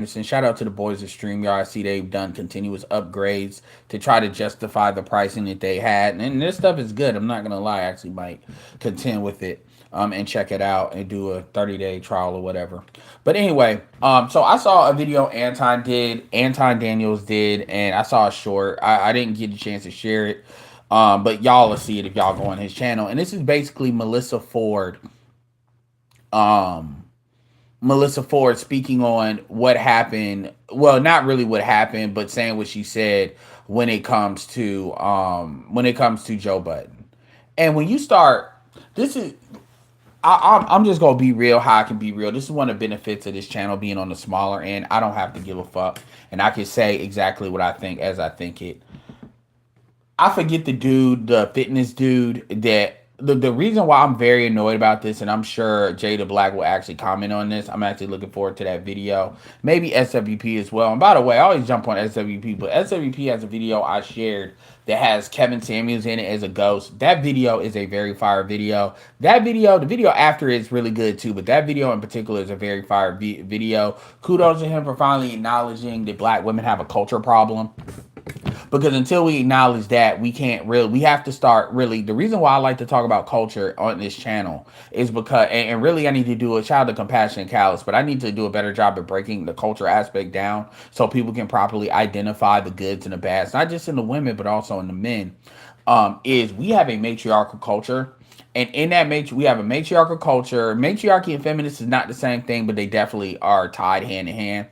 Anderson. Shout out to the boys at StreamYard. I see they've done continuous upgrades to try to justify the pricing that they had. And this stuff is good. I'm not going to lie. I actually might contend with it and check it out and do a 30-day trial or whatever. But anyway, so I saw a video Anton Daniels did, and I saw a short. I didn't get a chance to share it. But y'all will see it if y'all go on his channel. And this is basically um, Melissa Ford speaking on what happened. Well, not really what happened, but saying what she said when it comes to Joe Budden. And when you start, this is I'm just gonna be real. How I can be real. This is one of the benefits of this channel being on the smaller end. I don't have to give a fuck, and I can say exactly what I think as I think it. I forget the fitness dude that the reason why I'm very annoyed about this, and I'm sure Jada Black will actually comment on this. I'm actually looking forward to that video. Maybe SWP as well. And by the way, I always jump on SWP, but SWP has a video I shared that has Kevin Samuels in it as a ghost. That video is a very fire video. The video after is really good too, but that video in particular is a very fire video. Kudos to him for finally acknowledging that black women have a culture problem, because until we acknowledge that, we have to start really. The reason why I like to talk about culture on this channel is because, and really I need to do a child of compassion and callous, but I need to do a better job of breaking the culture aspect down so people can properly identify the goods and the bads, not just in the women but also in the men. Is we have a matriarchal culture, and in that we have a matriarchal culture. Matriarchy and feminist is not the same thing, but they definitely are tied hand in hand.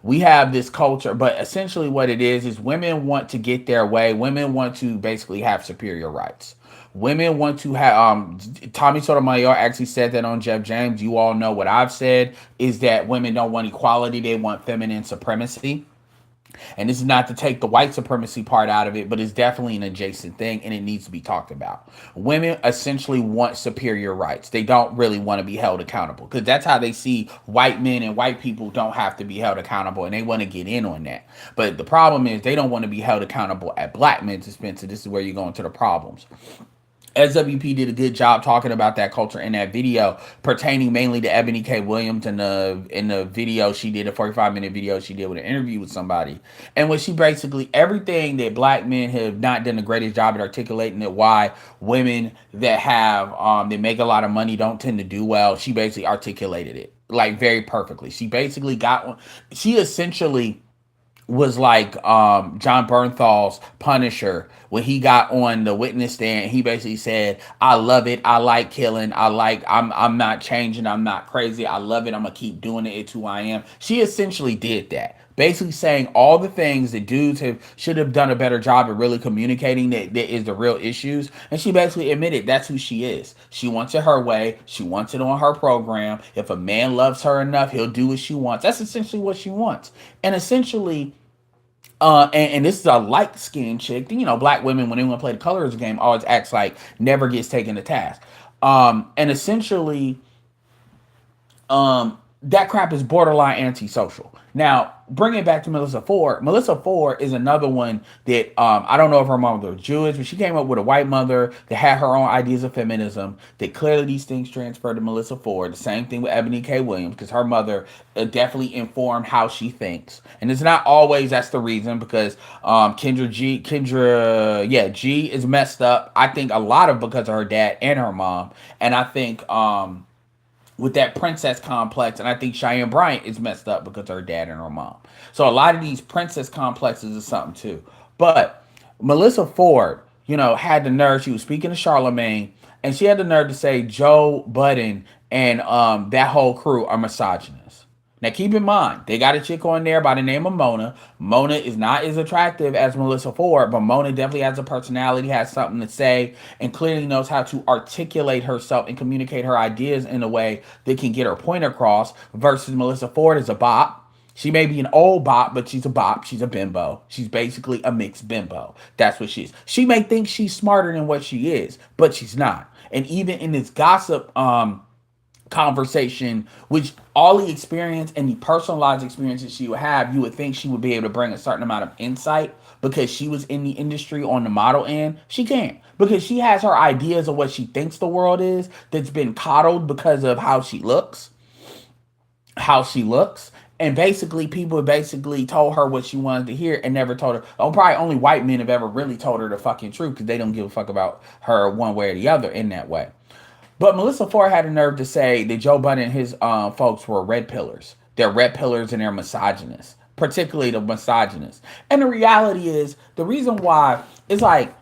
We have this culture, but essentially what it is women want to get their way. Women want to basically have superior rights. Women want to have Tommy Sotomayor actually said that on Jeff James. You all know what I've said is that women don't want equality, they want feminine supremacy. And this is not to take the white supremacy part out of it, but it's definitely an adjacent thing and it needs to be talked about. Women essentially want superior rights. They don't really want to be held accountable because that's how they see white men, and white people don't have to be held accountable and they want to get in on that. But the problem is they don't want to be held accountable at black men's expense. So this is where you're going to the problems. SWP did a good job talking about that culture in that video, pertaining mainly to Ebony K. Williams in the video she did, a 45-minute video she did with an interview with somebody. And when she basically everything that black men have not done the greatest job at articulating it, why women that have that make a lot of money don't tend to do well, she basically articulated it like very perfectly. She essentially was like John Bernthal's Punisher when he got on the witness stand. He basically said, "I love it. I like killing. I'm not changing. I'm not crazy. I love it. I'm gonna keep doing it. It's who I am." She essentially did that, basically saying all the things that dudes should have done a better job of really communicating that is the real issues. And she basically admitted that's who she is. She wants it her way. She wants it on her program. If a man loves her enough, he'll do what she wants. That's essentially what she wants. And essentially, and this is a light skinned chick. You know, black women, when they want to play the colors game, always acts like never gets taken to task. And essentially, that crap is borderline antisocial. Now, bring it back to Melissa Ford. Melissa Ford is another one that I don't know if her mother was Jewish, but she came up with a white mother that had her own ideas of feminism. That clearly these things transferred to Melissa Ford. The same thing with Ebony K. Williams, because her mother definitely informed how she thinks, and it's not always that's the reason. Because G is messed up. I think a lot of because of her dad and her mom, and I think with that princess complex. And I think Cheyenne Bryant is messed up because of her dad and her mom. So a lot of these princess complexes is something too. But Melissa Ford, had the nerve. She was speaking to Charlemagne, and she had the nerve to say Joe Budden and that whole crew are misogynist. Now, keep in mind, they got a chick on there by the name of Mona. Mona is not as attractive as Melissa Ford, but Mona definitely has a personality, has something to say, and clearly knows how to articulate herself and communicate her ideas in a way that can get her point across, versus Melissa Ford is a bop. She may be an old bop, but she's a bop. She's a bimbo. She's basically a mixed bimbo. That's what she is. She may think she's smarter than what she is, but she's not. And even in this gossip conversation, which all the experience and the personalized experiences she would have, you would think she would be able to bring a certain amount of insight because she was in the industry on the model end. She can't, because she has her ideas of what she thinks the world is that's been coddled because of how she looks. And basically, people basically told her what she wanted to hear and never told her. Oh, probably only white men have ever really told her the fucking truth because they don't give a fuck about her one way or the other in that way. But Melissa Ford had the nerve to say that Joe Budden and his folks were red pillars. They're red pillars and they're misogynists, particularly the misogynists. And the reality is, the reason why is like,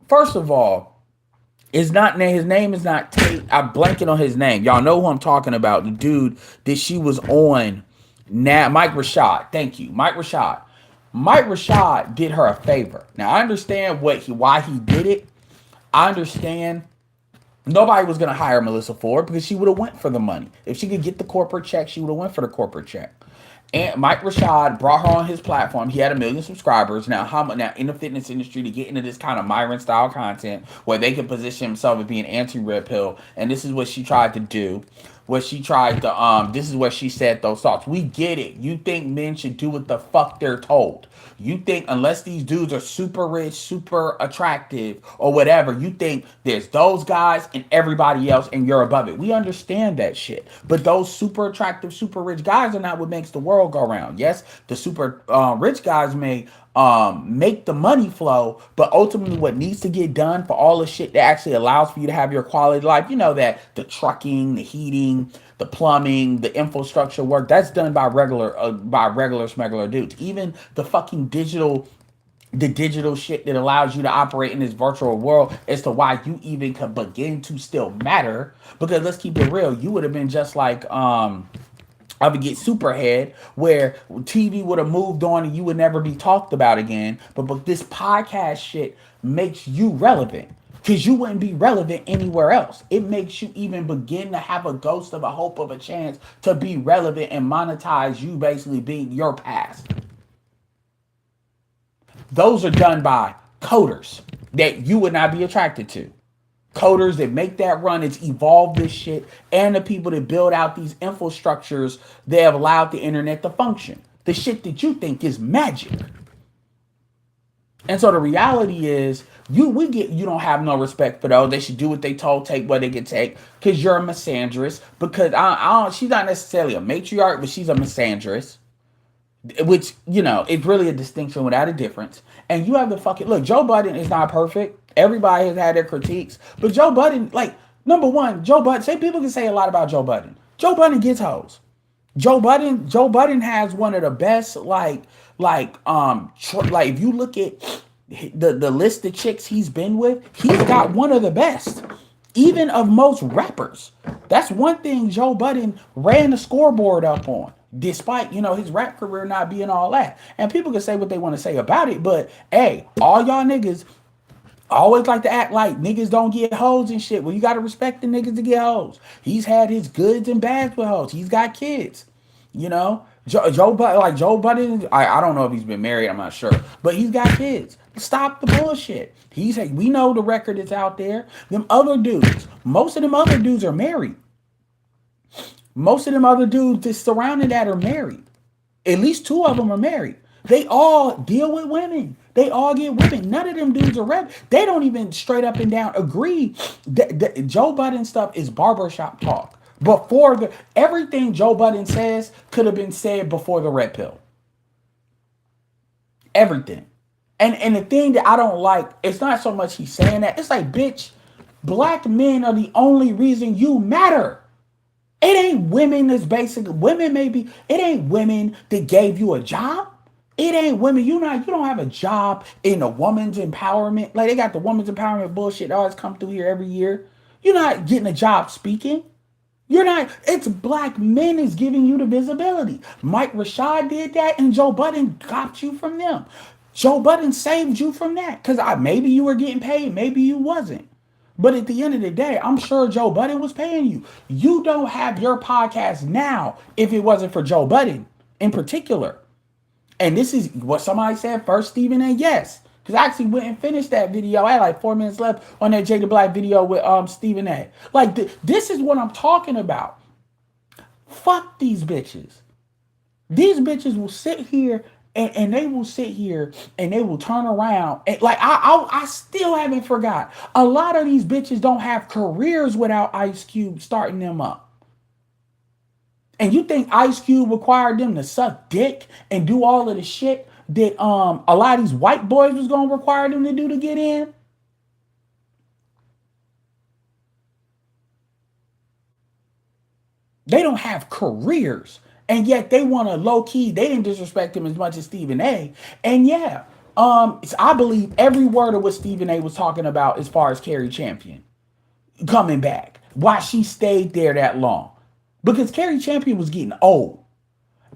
first of all, it's not his name is not Tate. I'm blanking on his name. Y'all know who I'm talking about. The dude that she was on. Now, Mike Rashad. Thank you, Mike Rashad. Mike Rashad did her a favor. Now I understand why he did it. I understand nobody was gonna hire Melissa Ford because she would have went for the money. If she could get the corporate check, she would have went for the corporate check. And Mike Rashad brought her on his platform. He had 1 million subscribers. Now, now in the fitness industry to get into this kind of Myron style content where they can position himself as being anti-red pill, and this is what she tried to do. What she tried to this is what she said those thoughts. We get it. You think men should do what the fuck they're told. You think unless these dudes are super rich, super attractive, or whatever, you think there's those guys and everybody else and you're above it. We understand that shit. But those super attractive, super rich guys are not what makes the world go round. Yes, the super rich guys may make the money flow, but ultimately what needs to get done for all the shit that actually allows for you to have your quality life, you know, that the trucking, the heating, the plumbing, the infrastructure work, that's done by regular smuggler dudes. Even the fucking digital shit that allows you to operate in this virtual world as to why you even can begin to still matter. Because let's keep it real, you would have been just like I would get Superhead, where TV would have moved on and you would never be talked about again. But this podcast shit makes you relevant because you wouldn't be relevant anywhere else. It makes you even begin to have a ghost of a hope of a chance to be relevant and monetize you basically being your past. Those are done by coders that you would not be attracted to. Coders that make that run, it's evolved this shit, and the people that build out these infrastructures that have allowed the internet to function. The shit that you think is magic. And so the reality is, you don't have no respect for those. They should do what they told, take what they can take, because you're a misandrist. Because she's not necessarily a matriarch, but she's a misandrist. Which, you know, it's really a distinction without a difference. And you have the fucking look, Joe Budden is not perfect. Everybody has had their critiques. But Joe Budden, like, number one, Joe Budden, say people can say a lot about Joe Budden. Joe Budden gets hoes. Joe Budden has one of the best, like if you look at the list of chicks he's been with, he's got one of the best. Even of most rappers. That's one thing Joe Budden ran the scoreboard up on. Despite, you know, his rap career not being all that. And people can say what they want to say about it, but hey, all y'all niggas always like to act like niggas don't get hoes and shit. Well, you got to respect the niggas to get hoes. He's had his goods and bads with hoes. He's got kids, you know. Joe Budden, I don't know if he's been married, I'm not sure, but he's got kids. Stop the bullshit. We know the record is out there. Them other dudes, most of them other dudes are married. Most of them other dudes that surrounding that are married. At least 2 of them are married. They all deal with women. They all get women. None of them dudes are rap. They don't even straight up and down agree that Joe Budden stuff is barbershop talk. Everything Joe Budden says could have been said before the red pill. Everything. And the thing that I don't like, it's not so much he's saying that. It's like, bitch, black men are the only reason you matter. It ain't women that's basic. Women maybe. It ain't women that gave you a job. It ain't women. You don't have a job in the woman's empowerment. Like they got the woman's empowerment bullshit that always come through here every year. You're not getting a job speaking. You're not. It's black men is giving you the visibility. Mike Rashad did that, and Joe Budden got you from them. Joe Budden saved you from that because maybe you were getting paid, maybe you wasn't. But at the end of the day, I'm sure Joe Budden was paying you. You don't have your podcast now if it wasn't for Joe Budden in particular. And this is what somebody said first, Stephen A. Yes. Because I actually went and finished that video. I had like 4 minutes left on that Jada Black video with Stephen A. Like, this is what I'm talking about. Fuck these bitches. These bitches will sit here and they will sit here and they will turn around and like I still haven't forgot. A lot of these bitches don't have careers without Ice Cube starting them up. And you think Ice Cube required them to suck dick and do all of the shit that a lot of these white boys was gonna require them to do to get in? They don't have careers. And yet they want to low key, they didn't disrespect him as much as Stephen A. And yeah, I believe every word of what Stephen A was talking about as far as Carrie Champion coming back. Why she stayed there that long. Because Carrie Champion was getting old.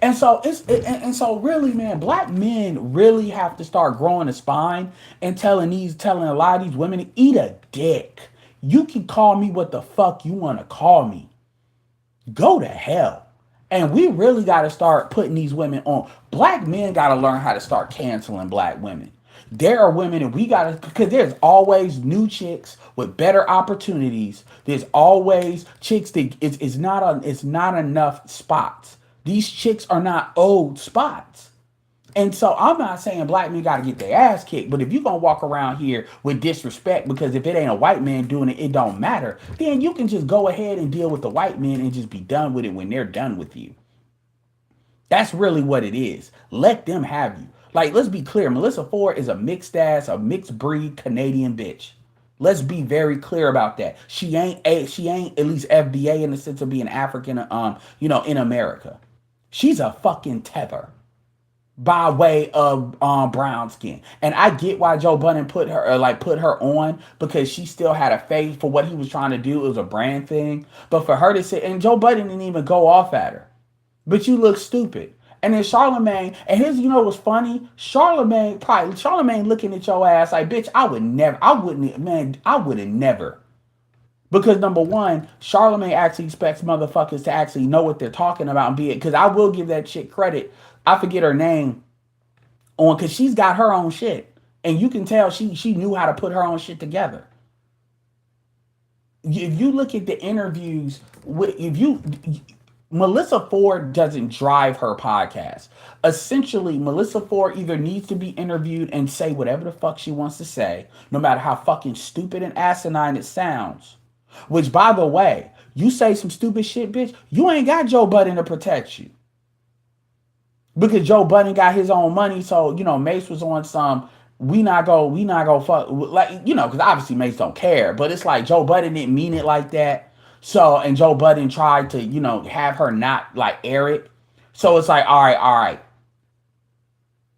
And so really, man, black men really have to start growing a spine and telling a lot of these women to eat a dick. You can call me what the fuck you want to call me. Go to hell. And we really got to start putting these women on. Black men got to learn how to start canceling black women. There are women and we got to, because there's always new chicks with better opportunities. There's always chicks that it's not enough spots. These chicks are not old spots. And so I'm not saying black men got to get their ass kicked, but if you're going to walk around here with disrespect because if it ain't a white man doing it, it don't matter, then you can just go ahead and deal with the white men and just be done with it when they're done with you. That's really what it is. Let them have you. Like, let's be clear. Melissa Ford is a mixed breed Canadian bitch. Let's be very clear about that. She ain't at least FBA in the sense of being African, in America. She's a fucking tether by way of brown skin. And I get why Joe Budden put her on because she still had a face for what he was trying to do. It was a brand thing. But for her to sit, and Joe Budden didn't even go off at her. But you look stupid. And then Charlemagne, and here's, what's funny? Charlemagne looking at your ass like, bitch, I would have never. Because number one, Charlemagne actually expects motherfuckers to actually know what they're talking about and be it. Because I will give that chick credit. I forget her name on because she's got her own shit. And you can tell she knew how to put her own shit together. If you look at the interviews, Melissa Ford doesn't drive her podcast. Essentially, Melissa Ford either needs to be interviewed and say whatever the fuck she wants to say, no matter how fucking stupid and asinine it sounds. Which, by the way, you say some stupid shit, bitch, you ain't got Joe Budden to protect you. Because Joe Budden got his own money, so, Mace was on some, we not go fuck, like, because obviously Mace don't care, but it's like Joe Budden didn't mean it like that. So, and Joe Budden tried to, have her not, like, air it. So it's like, all right.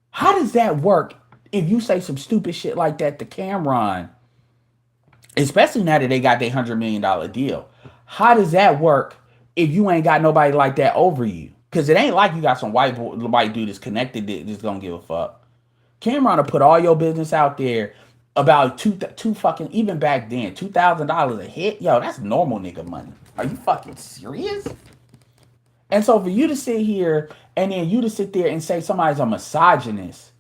How does that work if you say some stupid shit like that to Cameron? Especially now that they got their $100 million deal. How does that work if you ain't got nobody like that over you? Because it ain't like you got some white dude that's connected that's gonna give a fuck. Cameron will put all your business out there about two fucking, even back then, $2,000 a hit. Yo, that's normal nigga money. Are you fucking serious? And so for you to sit here and then you to sit there and say somebody's a misogynist,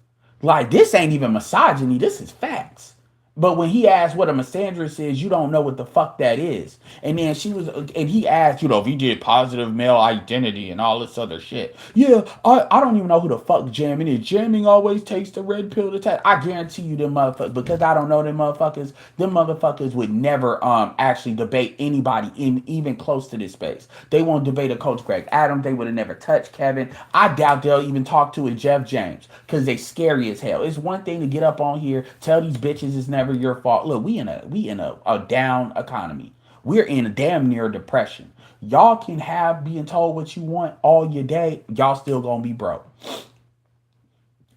like this ain't even misogyny, this is facts. But when he asked what a misandrist is, you don't know what the fuck that is. And then he asked, if he did positive male identity and all this other shit. Yeah, I don't even know who the fuck jamming is. Jamming always takes the red pill to test. I guarantee you them motherfuckers, because I don't know them motherfuckers would never actually debate anybody in even close to this space. They won't debate a Coach Greg Adams. They would have never touched Kevin. I doubt they'll even talk to a Jeff James because they scary as hell. It's one thing to get up on here, tell these bitches it's never your fault. Look, we in a down economy. We're in a damn near depression. Y'all can have being told what you want all your day. Y'all still gonna be broke.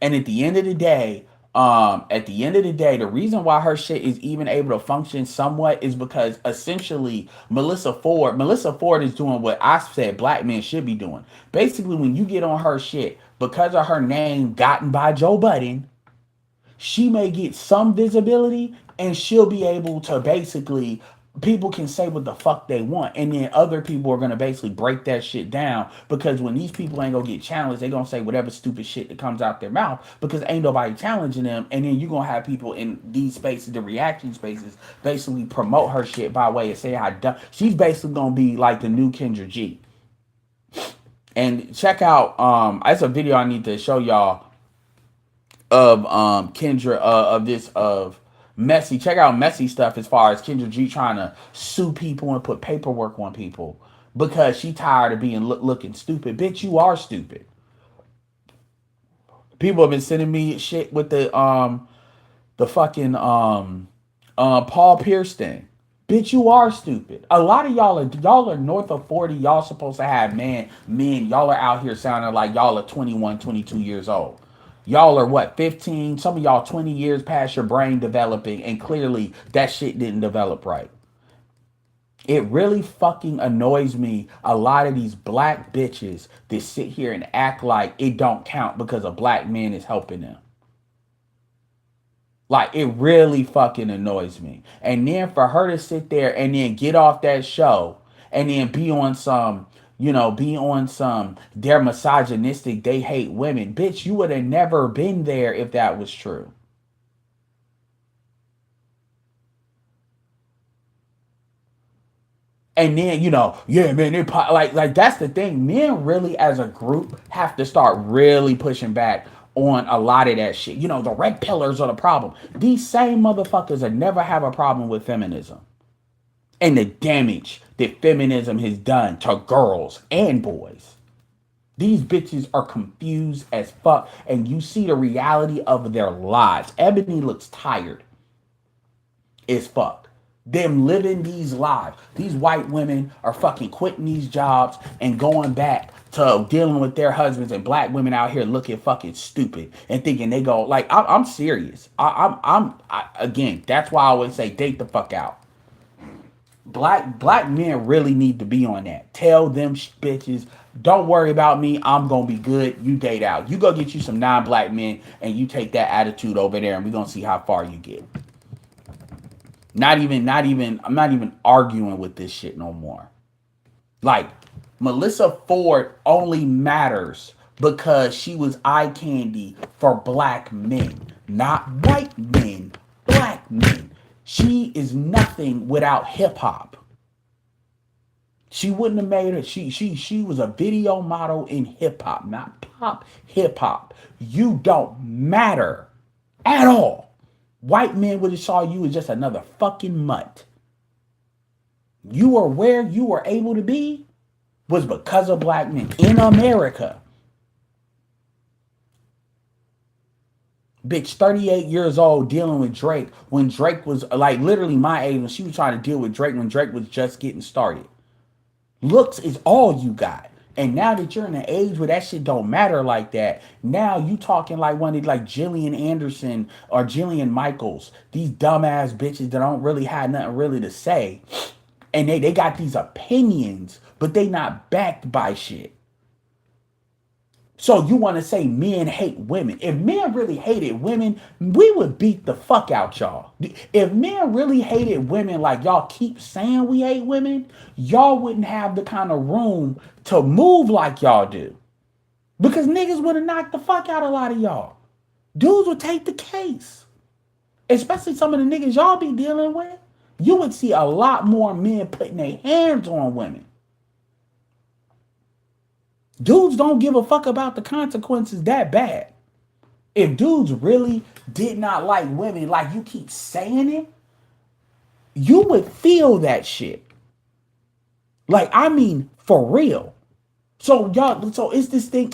And at the end of the day, the reason why her shit is even able to function somewhat is because essentially Melissa Ford is doing what I said black men should be doing. Basically, when you get on her shit, because of her name gotten by Joe Budden, she may get some visibility and she'll be able to basically, people can say what the fuck they want. And then other people are going to basically break that shit down because when these people ain't going to get challenged, they're going to say whatever stupid shit that comes out their mouth because ain't nobody challenging them. And then you're going to have people in these spaces, the reaction spaces, basically promote her shit by way of saying how dumb. She's basically going to be like the new Kendra G. And check out, it's a video I need to show y'all of Kendra of Messy. Check out Messy stuff as far as Kendra G trying to sue people and put paperwork on people because she tired of being looking stupid. Bitch, you are stupid. People have been sending me shit with the fucking Paul Pierce thing. Bitch, you are stupid. A lot of y'all are north of 40. Y'all supposed to have men. Y'all are out here sounding like y'all are 21, 22 years old. Y'all are what, 15? Some of y'all 20 years past your brain developing, and clearly that shit didn't develop right. It really fucking annoys me, a lot of these black bitches that sit here and act like it don't count because a black man is helping them. Like, it really fucking annoys me. And then for her to sit there and then get off that show and then be on some, they're misogynistic, they hate women. Bitch, you would have never been there if that was true. And then, yeah, man, they like that's the thing. Men really, as a group, have to start really pushing back on a lot of that shit. The red pillars are the problem. These same motherfuckers that never have a problem with feminism and the damage that feminism has done to girls and boys. These bitches are confused as fuck, and you see the reality of their lives. Ebony looks tired as fuck. Them living these lives. These white women are fucking quitting these jobs and going back to dealing with their husbands, and black women out here looking fucking stupid and thinking they go like, I'm serious. Again, that's why I always say date the fuck out. Black men really need to be on that. Tell them bitches, don't worry about me. I'm gonna be good. You date out. You go get you some non-black men and you take that attitude over there, and we're gonna see how far you get. I'm not even arguing with this shit no more. Like, Melissa Ford only matters because she was eye candy for black men, not white men, black men. She is nothing without hip hop. She wouldn't have made it. She was a video model in hip hop, not pop, hip hop. You don't matter at all. White men would have saw you as just another fucking mutt. You are where you were able to be was because of black men in America. Bitch, 38 years old, dealing with Drake when Drake was like literally my age, when she was trying to deal with Drake when Drake was just getting started. Looks is all you got. And now that you're in an age where that shit don't matter like that, now you talking like one of like Jillian Anderson or Jillian Michaels, these dumbass bitches that don't really have nothing really to say. And they got these opinions, but they not backed by shit. So you want to say men hate women. If men really hated women, we would beat the fuck out y'all. If men really hated women like y'all keep saying we hate women, y'all wouldn't have the kind of room to move like y'all do. Because niggas would have knocked the fuck out a lot of y'all. Dudes would take the case. Especially some of the niggas y'all be dealing with. You would see a lot more men putting their hands on women. Dudes don't give a fuck about the consequences that bad. If dudes really did not like women like you keep saying it, you would feel that shit. Like, I mean, for real. So it's this thing,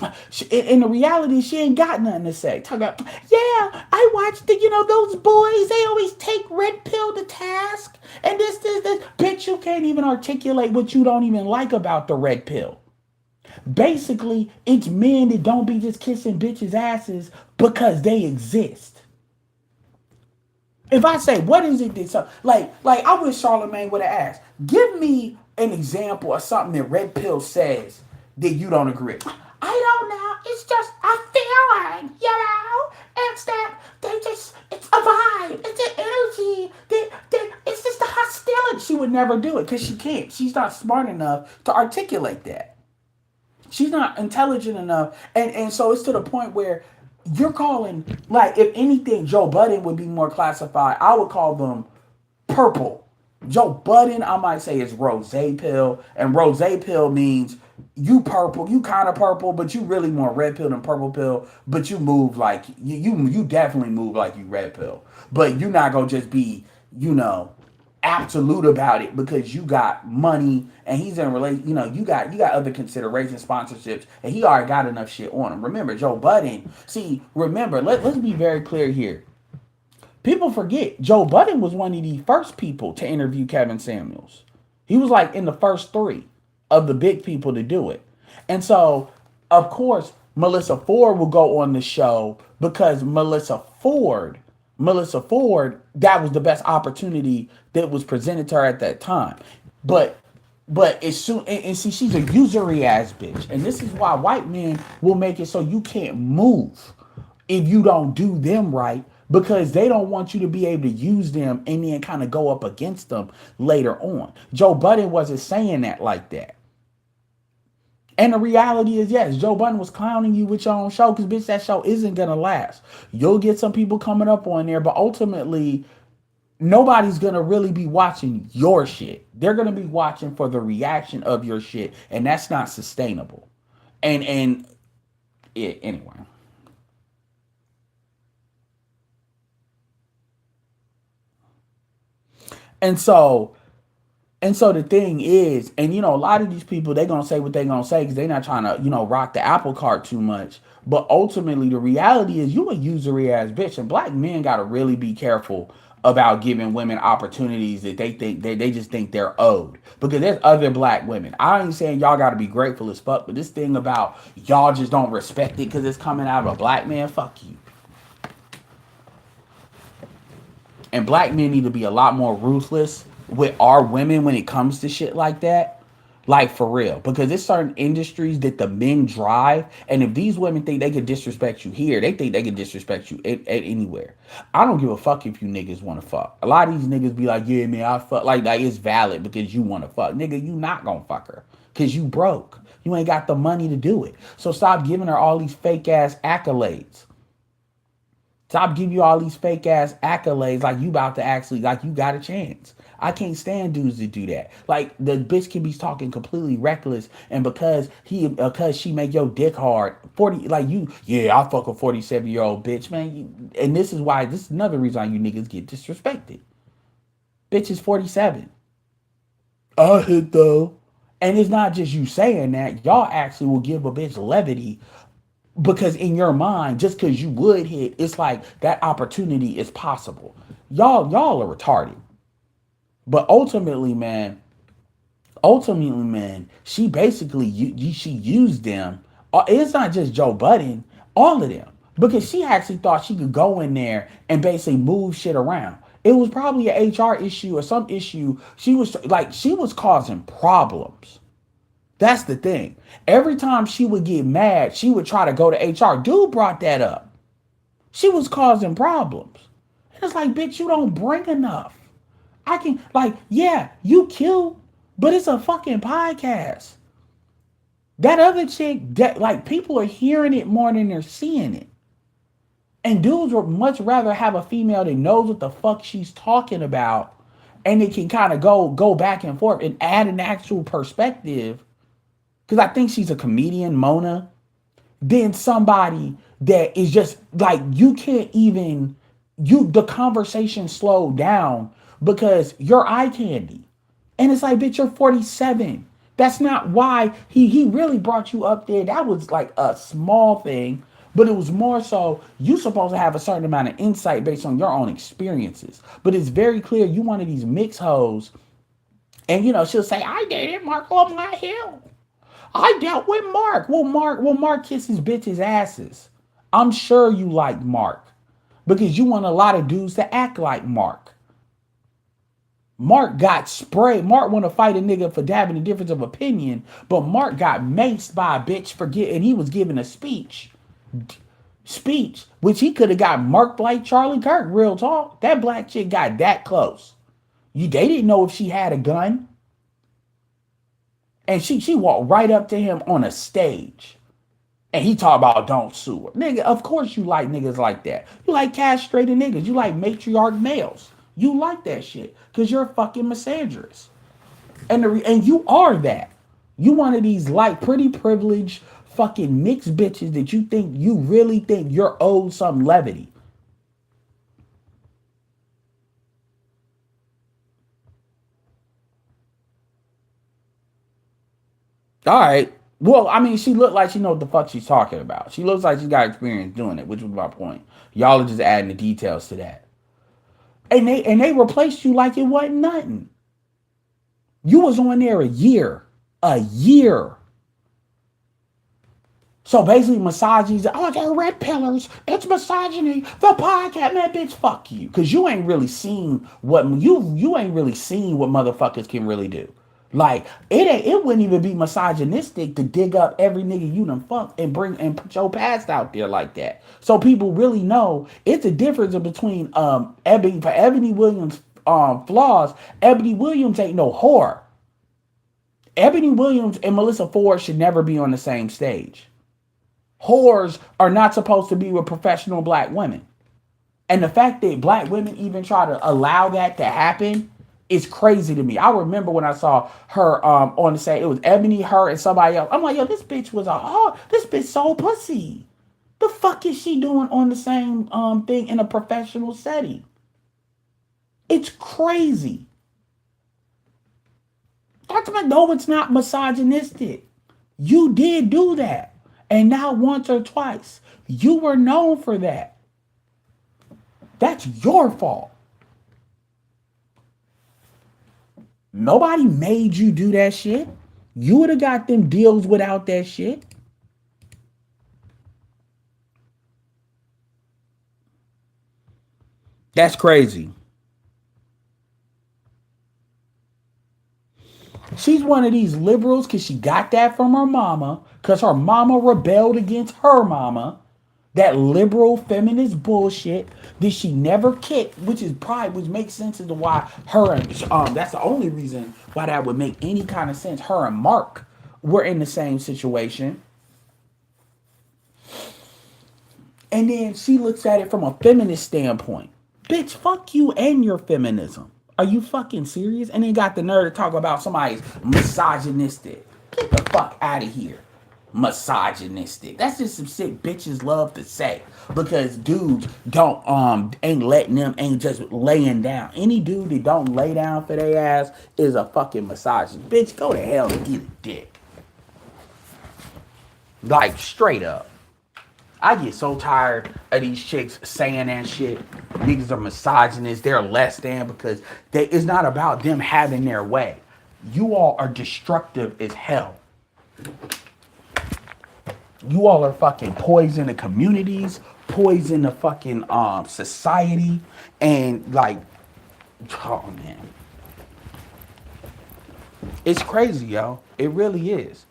and the reality is she ain't got nothing to say. Talk about, yeah, I watched those boys, they always take red pill to task, and this. Bitch, you can't even articulate what you don't even like about the red pill. Basically, it's men that don't be just kissing bitches' asses because they exist. If I say, what is it that so like I wish Charlamagne would have asked, give me an example of something that Red Pill says that you don't agree. I don't know. It's just a feeling, it's that it's a vibe, it's an energy. It's just a hostility. She would never do it because she can't. She's not smart enough to articulate that. She's not intelligent enough. And so it's to the point where you're calling, like, if anything, Joe Budden would be more classified. I would call them purple. Joe Budden, I might say, is rose pill. And rose pill means you purple, you kind of purple, but you really more red pill than purple pill. But you move like, you definitely move like you red pill. But you're not going to just be, absolute about it because you got money and he's in relation. You got other considerations, sponsorships, and he already got enough shit on him. Remember, Joe Budden. See, remember, let's be very clear here. People forget Joe Budden was one of the first people to interview Kevin Samuels. He was like in the first three of the big people to do it. And so, of course, Melissa Ford will go on the show because Melissa Ford, that was the best opportunity that was presented to her at that time. But it's soon and see she's a usury ass bitch. And this is why white men will make it so you can't move if you don't do them right because they don't want you to be able to use them and then kind of go up against them later on. Joe Budden wasn't saying that like that. And the reality is, yes, Joe Budden was clowning you with your own show because, bitch, that show isn't going to last. You'll get some people coming up on there, but ultimately, nobody's going to really be watching your shit. They're going to be watching for the reaction of your shit, and that's not sustainable. And anyway. And so the thing is, and a lot of these people, they're gonna say what they're gonna say because they're not trying to, rock the apple cart too much. But ultimately, the reality is you a usury ass bitch. And black men gotta really be careful about giving women opportunities that they think they just think they're owed. Because there's other black women. I ain't saying y'all gotta be grateful as fuck, but this thing about y'all just don't respect it because it's coming out of a black man, fuck you. And black men need to be a lot more ruthless with our women when it comes to shit like that. Like for real. Because there's certain industries that the men drive. And if these women think they can disrespect you here, they think they can disrespect you at anywhere. I don't give a fuck if you niggas want to fuck. A lot of these niggas be like, yeah, man, I fuck. Like it's valid because you want to fuck. Nigga, you not gonna fuck her. Because you broke. You ain't got the money to do it. So stop giving her all these fake ass accolades. Stop giving you all these fake ass accolades like you about to actually, like you got a chance. I can't stand dudes that do that. Like the bitch can be talking completely reckless, and because she make your dick hard, 40 like you, yeah, I fuck a 47-year-old bitch, man. And this is another reason why you niggas get disrespected. Bitch is 47. I hit though. And it's not just you saying that. Y'all actually will give a bitch levity because in your mind, just because you would hit, it's like that opportunity is possible. Y'all are retarded. But ultimately, man, she basically she used them. It's not just Joe Budden, all of them, because she actually thought she could go in there and basically move shit around. It was probably an HR issue or some issue. She was causing problems. That's the thing. Every time she would get mad, she would try to go to HR. Dude brought that up. She was causing problems. And it's like, bitch, you don't bring enough. I can, yeah, you cute, but it's a fucking podcast. That other chick, people are hearing it more than they're seeing it. And dudes would much rather have a female that knows what the fuck she's talking about and it can kind of go back and forth and add an actual perspective. Because I think she's a comedian, Mona. Than somebody that is just like, you can't even, the conversation slowed down because you're eye candy. And it's like, bitch, you're 47. That's not why he really brought you up there. That was like a small thing, but it was more so you supposed to have a certain amount of insight based on your own experiences. But it's very clear you one of these mix hoes, and she'll say, I dated Mark on my hill. I dealt with Mark. Mark kisses bitches' asses. I'm sure you like Mark because you want a lot of dudes to act like Mark. Mark got sprayed. Mark want to fight a nigga for having a difference of opinion, but Mark got maced by a bitch and he was giving a speech, which he could have got marked like Charlie Kirk. Real talk. That black chick got that close. They didn't know if she had a gun. And she walked right up to him on a stage. And he talked about don't sue her. Nigga, of course you like niggas like that. You like castrated niggas. You like matriarch males. You like that shit. Because you're a fucking misandrist. And you are that. You one of these pretty privileged fucking mixed bitches that you really think you're owed some levity. All right. Well, I mean, she looked like she know what the fuck she's talking about. She looks like she got experience doing it, which was my point. Y'all are just adding the details to that. And they replaced you like it wasn't nothing. You was on there a year. A year. So basically, misogyny. Oh, they're red pillars. It's misogyny. The podcast, man, bitch, fuck you, because you ain't really seen what you ain't really seen what motherfuckers can really do. Like it wouldn't even be misogynistic to dig up every nigga you done fuck and bring and put your past out there like that. So people really know it's a difference between Ebony Williams flaws. Ebony Williams ain't no whore. Ebony Williams and Melissa Ford should never be on the same stage. Whores are not supposed to be with professional black women. And the fact that black women even try to allow that to happen is crazy to me. I remember when I saw her on the set, it was Ebony, her, and somebody else. I'm like, yo, this bitch was this bitch so pussy. The fuck is she doing on the same thing in a professional setting? It's crazy. That's like, no, it's not misogynistic. You did do that. And not once or twice. You were known for that. That's your fault. Nobody made you do that shit. You would have got them deals without that shit. That's crazy. She's one of these liberals because she got that from her mama, because her mama rebelled against her mama. That liberal feminist bullshit that she never kicked, which is probably which makes sense as to why her and that's the only reason why that would make any kind of sense. Her and Mark were in the same situation. And then she looks at it from a feminist standpoint. Bitch, fuck you and your feminism. Are you fucking serious? And then got the nerve to talk about somebody's misogynistic. Get the fuck out of here. Misogynistic. That's just some shit bitches love to say. Because dudes don't ain't letting them ain't just laying down. Any dude that don't lay down for their ass is a fucking misogynist. Bitch, go to hell and eat a dick. Like straight up. I get so tired of these chicks saying that shit. Niggas are misogynists. They're less than because it's not about them having their way. You all are destructive as hell. You all are fucking poison the communities, poison the fucking society, and like, oh man, it's crazy, yo. It really is.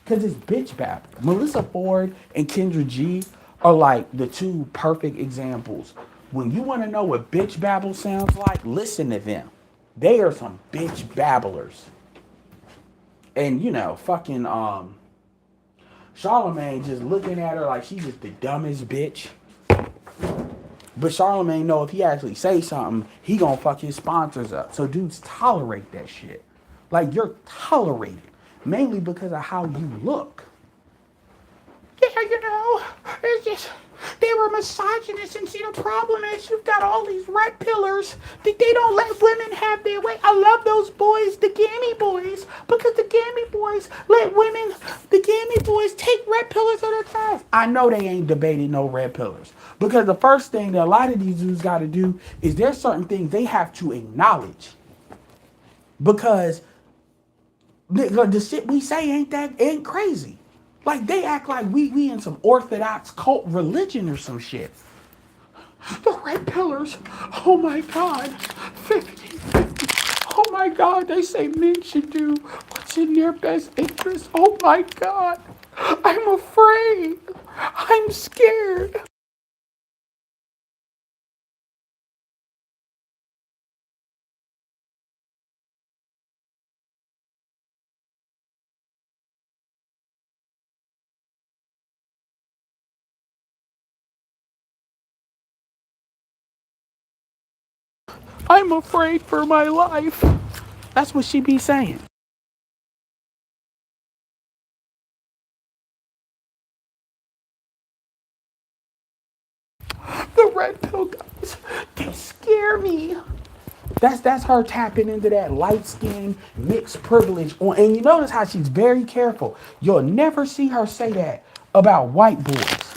Because it's bitch babble. Melissa Ford and Kendra G are like the two perfect examples. When you want to know what bitch babble sounds like, listen to them. They are some bitch babblers. And you know, fucking Charlamagne just looking at her like she's just the dumbest bitch. But Charlamagne know if he actually say something, he gonna fuck his sponsors up. So dudes tolerate that shit. Like you're tolerated. Mainly because of how you look. Yeah, you know, it's just, they were misogynists, and see the problem is you've got all these red pillars that they don't let women have their way. I love those boys, the gammy boys, because the gammy boys let women, the gammy boys take red pillars at a time. I know they ain't debating no red pillars. Because the first thing that a lot of these dudes got to do is there's certain things they have to acknowledge. Because the shit we say ain't crazy. Like they act like we in some orthodox cult religion or some shit. The red pillars. Oh my God. 50-50. Oh my God. They say men should do what's in their best interest. Oh my God. I'm afraid. I'm scared. I'm afraid for my life. That's what she be saying. The red pill guys, they scare me. That's her tapping into that light skin mixed privilege on. And you notice how she's very careful. You'll never see her say that about white boys.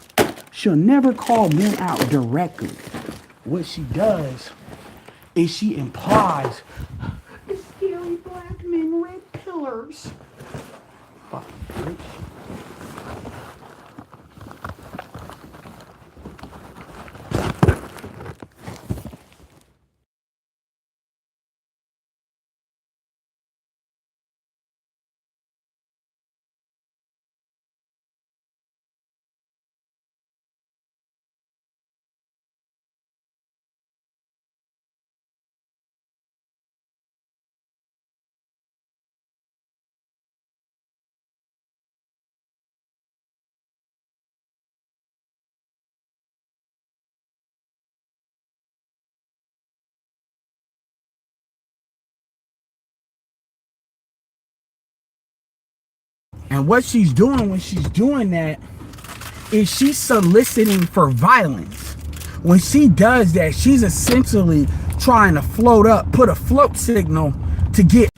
She'll never call men out directly. What she does is she implies the scary black men red pillars. Fucking bitch. And what she's doing when she's doing that is she's soliciting for violence. When she does that, she's essentially trying to put a float signal to get.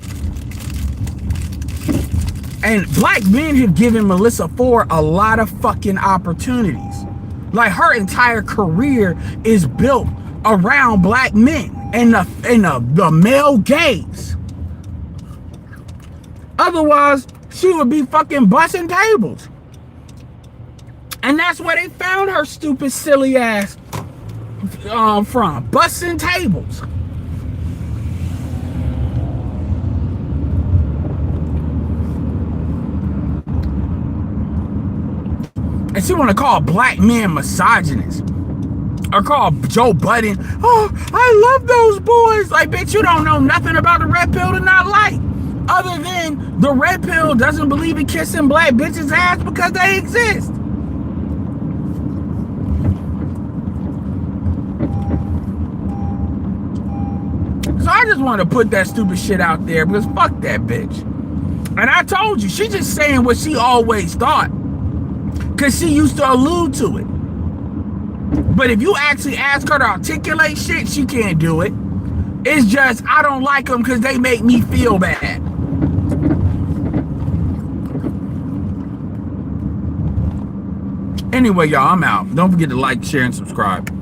And black men have given Melissa Ford a lot of fucking opportunities. Like, her entire career is built around black men and the male gaze. Otherwise, she would be fucking busting tables. And that's where they found her stupid, silly ass from. Busting tables. And she want to call black men misogynist. Or call Joe Budden, oh, I love those boys. Like, bitch, you don't know nothing about the red pill to not like. Other than the red pill doesn't believe in kissing black bitches' ass because they exist. So I just want to put that stupid shit out there because fuck that bitch. And I told you, she's just saying what she always thought. Because she used to allude to it. But if you actually ask her to articulate shit, she can't do it. It's just, I don't like them because they make me feel bad. Anyway, y'all, I'm out. Don't forget to like, share, and subscribe.